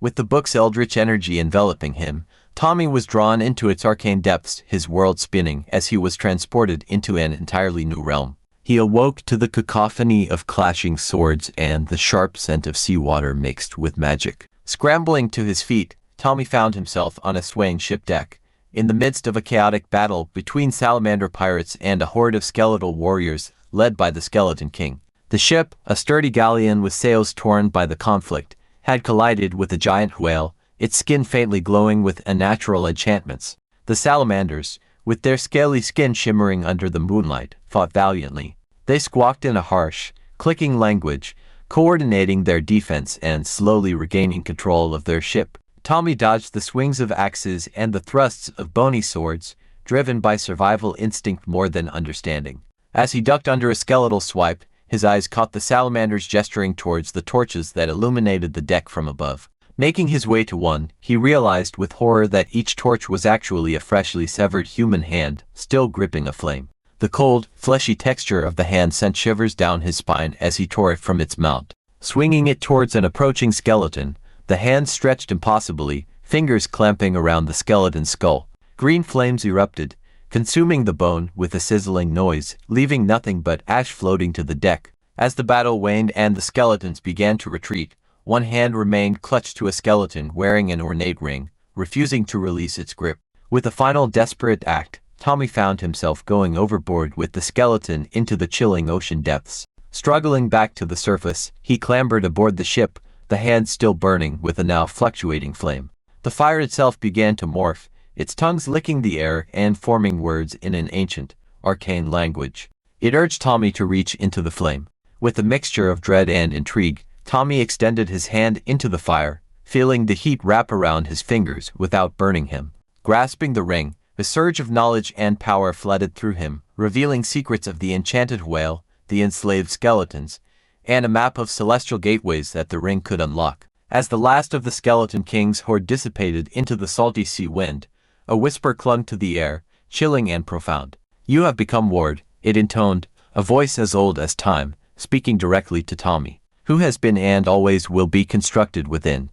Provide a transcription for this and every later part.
With the book's eldritch energy enveloping him, Tommy was drawn into its arcane depths, his world spinning as he was transported into an entirely new realm. He awoke to the cacophony of clashing swords and the sharp scent of seawater mixed with magic. Scrambling to his feet, Tommy found himself on a swaying ship deck, in the midst of a chaotic battle between salamander pirates and a horde of skeletal warriors led by the Skeleton King. The ship, a sturdy galleon with sails torn by the conflict, had collided with a giant whale, its skin faintly glowing with unnatural enchantments. The salamanders, with their scaly skin shimmering under the moonlight, fought valiantly. They squawked in a harsh, clicking language, coordinating their defense and slowly regaining control of their ship. Tommy dodged the swings of axes and the thrusts of bony swords, driven by survival instinct more than understanding. As he ducked under a skeletal swipe, his eyes caught the salamanders gesturing towards the torches that illuminated the deck from above. Making his way to one, he realized with horror that each torch was actually a freshly severed human hand, still gripping a flame. The cold, fleshy texture of the hand sent shivers down his spine as he tore it from its mount. Swinging it towards an approaching skeleton, the hand stretched impossibly, fingers clamping around the skeleton's skull. Green flames erupted, consuming the bone with a sizzling noise, leaving nothing but ash floating to the deck. As the battle waned and the skeletons began to retreat, one hand remained clutched to a skeleton wearing an ornate ring, refusing to release its grip. With a final desperate act, Tommy found himself going overboard with the skeleton into the chilling ocean depths. Struggling back to the surface, he clambered aboard the ship, the hand still burning with a now fluctuating flame. The fire itself began to morph, its tongues licking the air and forming words in an ancient, arcane language. It urged Tommy to reach into the flame. With a mixture of dread and intrigue, Tommy extended his hand into the fire, feeling the heat wrap around his fingers without burning him. Grasping the ring, a surge of knowledge and power flooded through him, revealing secrets of the enchanted whale, the enslaved skeletons, and a map of celestial gateways that the ring could unlock. As the last of the Skeleton King's horde dissipated into the salty sea wind, a whisper clung to the air, chilling and profound. "You have become ward," it intoned, a voice as old as time, speaking directly to Tommy, who has been and always will be constructed within.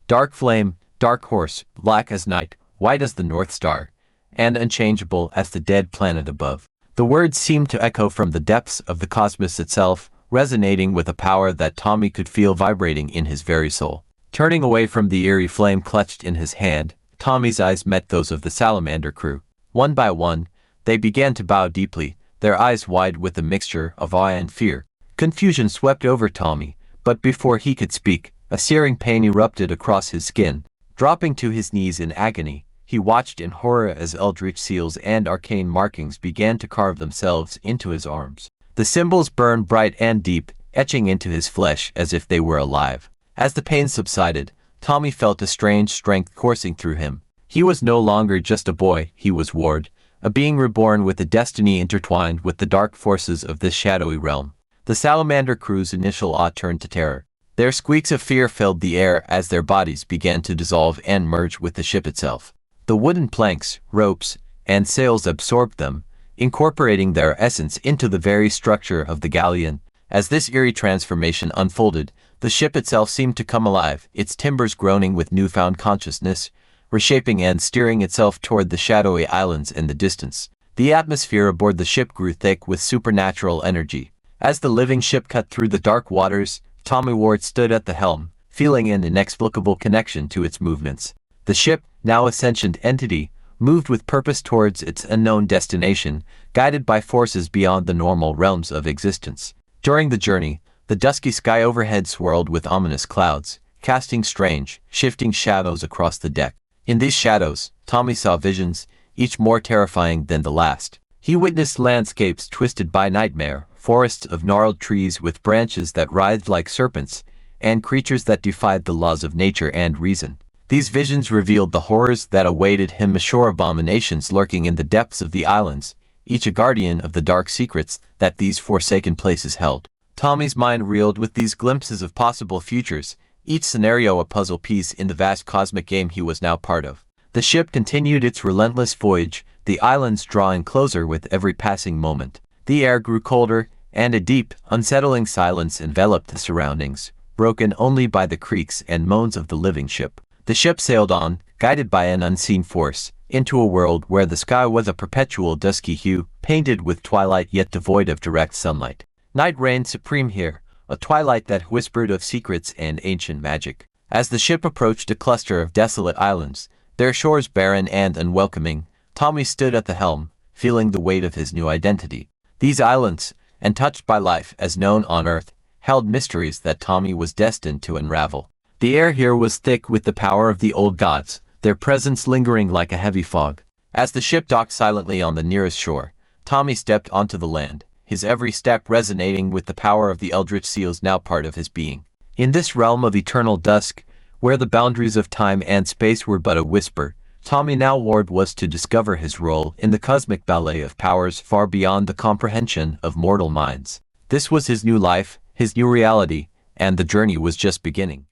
Dark flame, dark horse, black as night, white as the North Star, and unchangeable as the dead planet above. The words seemed to echo from the depths of the cosmos itself, resonating with a power that Tommy could feel vibrating in his very soul. Turning away from the eerie flame clutched in his hand, Tommy's eyes met those of the salamander crew. One by one, they began to bow deeply, their eyes wide with a mixture of awe and fear. Confusion swept over Tommy, but before he could speak, a searing pain erupted across his skin. Dropping to his knees in agony, he watched in horror as eldritch seals and arcane markings began to carve themselves into his arms. The symbols burned bright and deep, etching into his flesh as if they were alive. As the pain subsided, Tommy felt a strange strength coursing through him. He was no longer just a boy, he was Ward, a being reborn with a destiny intertwined with the dark forces of this shadowy realm. The salamander crew's initial awe turned to terror. Their squeaks of fear filled the air as their bodies began to dissolve and merge with the ship itself. The wooden planks, ropes, and sails absorbed them, incorporating their essence into the very structure of the galleon. As this eerie transformation unfolded, the ship itself seemed to come alive, its timbers groaning with newfound consciousness, reshaping and steering itself toward the shadowy islands in the distance. The atmosphere aboard the ship grew thick with supernatural energy. As the living ship cut through the dark waters, Tommy Ward stood at the helm, feeling an inexplicable connection to its movements. The ship, now a sentient entity, moved with purpose towards its unknown destination, guided by forces beyond the normal realms of existence. During the journey, the dusky sky overhead swirled with ominous clouds, casting strange, shifting shadows across the deck. In these shadows, Tommy saw visions, each more terrifying than the last. He witnessed landscapes twisted by nightmare, forests of gnarled trees with branches that writhed like serpents, and creatures that defied the laws of nature and reason. These visions revealed the horrors that awaited him, ashore abominations lurking in the depths of the islands, each a guardian of the dark secrets that these forsaken places held. Tommy's mind reeled with these glimpses of possible futures, each scenario a puzzle piece in the vast cosmic game he was now part of. The ship continued its relentless voyage, the islands drawing closer with every passing moment. The air grew colder, and a deep, unsettling silence enveloped the surroundings, broken only by the creaks and moans of the living ship. The ship sailed on, guided by an unseen force, into a world where the sky was a perpetual dusky hue, painted with twilight yet devoid of direct sunlight. Night reigned supreme here, a twilight that whispered of secrets and ancient magic. As the ship approached a cluster of desolate islands, their shores barren and unwelcoming, Tommy stood at the helm, feeling the weight of his new identity. These islands, untouched by life as known on Earth, held mysteries that Tommy was destined to unravel. The air here was thick with the power of the old gods, their presence lingering like a heavy fog. As the ship docked silently on the nearest shore, Tommy stepped onto the land, his every step resonating with the power of the eldritch seals now part of his being. In this realm of eternal dusk, where the boundaries of time and space were but a whisper, Tommy now Ward was to discover his role in the cosmic ballet of powers far beyond the comprehension of mortal minds. This was his new life, his new reality, and the journey was just beginning.